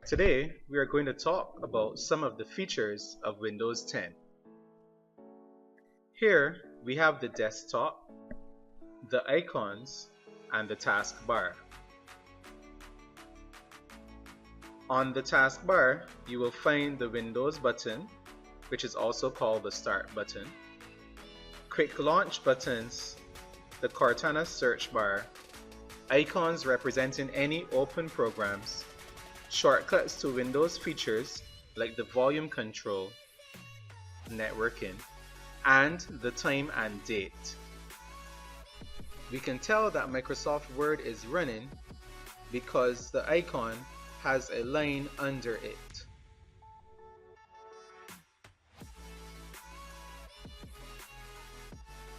Today, we are going to talk about some of the features of Windows 10. Here, we have the desktop, the icons, and the taskbar. On the taskbar, you will find the Windows button, which is also called the Start button, Quick Launch buttons, the Cortana search bar, icons representing any open programs, shortcuts to Windows features like the volume control, networking, and the time and date. We can tell that Microsoft Word is running because the icon has a line under it.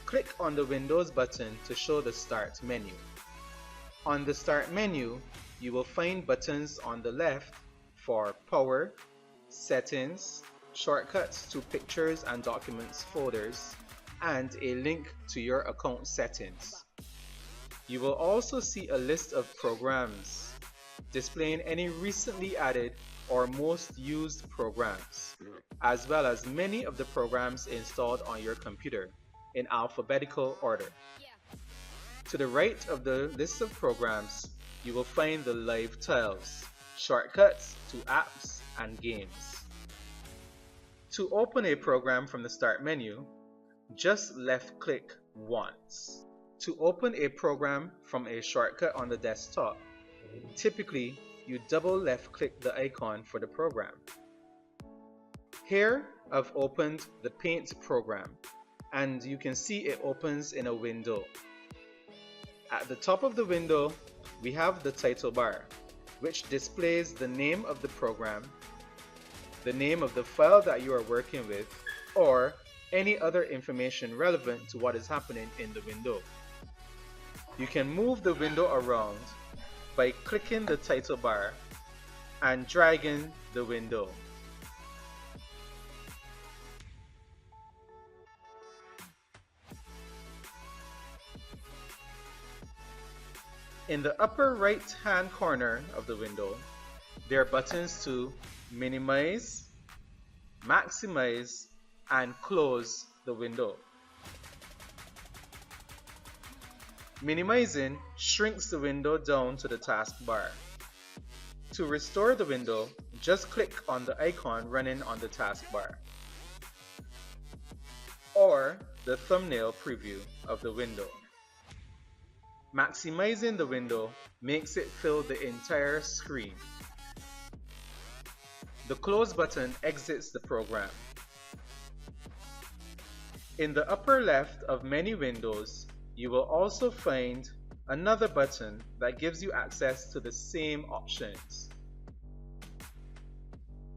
Click on the Windows button to show the Start menu. On the Start menu, you will find buttons on the left for Power, Settings, shortcuts to Pictures and Documents folders, and a link to your account settings. You will also see a list of programs displaying any recently added or most used programs, as well as many of the programs installed on your computer in alphabetical order. To the right of the list of programs, you will find the live tiles, shortcuts to apps and games. To open a program from the Start menu, just left-click once. To open a program from a shortcut on the desktop, typically you double left-click the icon for the program. Here I've opened the Paint program, and you can see it opens in a window. At the top of the window, we have the title bar, which displays the name of the program, the name of the file that you are working with, or any other information relevant to what is happening in the window. You can move the window around by clicking the title bar and dragging the window. In the upper right-hand corner of the window, there are buttons to minimize, maximize, and close the window. Minimizing shrinks the window down to the taskbar. To restore the window, just click on the icon running on the taskbar, or the thumbnail preview of the window. Maximizing the window makes it fill the entire screen. The close button exits the program. In the upper left of many windows, you will also find another button that gives you access to the same options.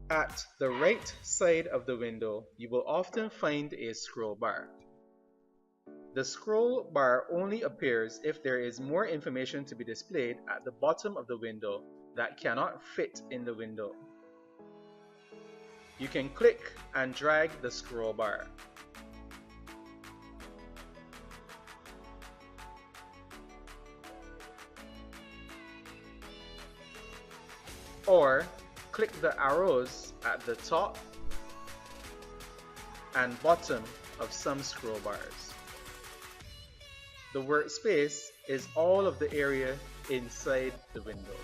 At the right side of the window, you will often find a scroll bar. The scroll bar only appears if there is more information to be displayed at the bottom of the window that cannot fit in the window. You can click and drag the scroll bar. Or click the arrows at the top and bottom of some scroll bars. The workspace is all of the area inside the window.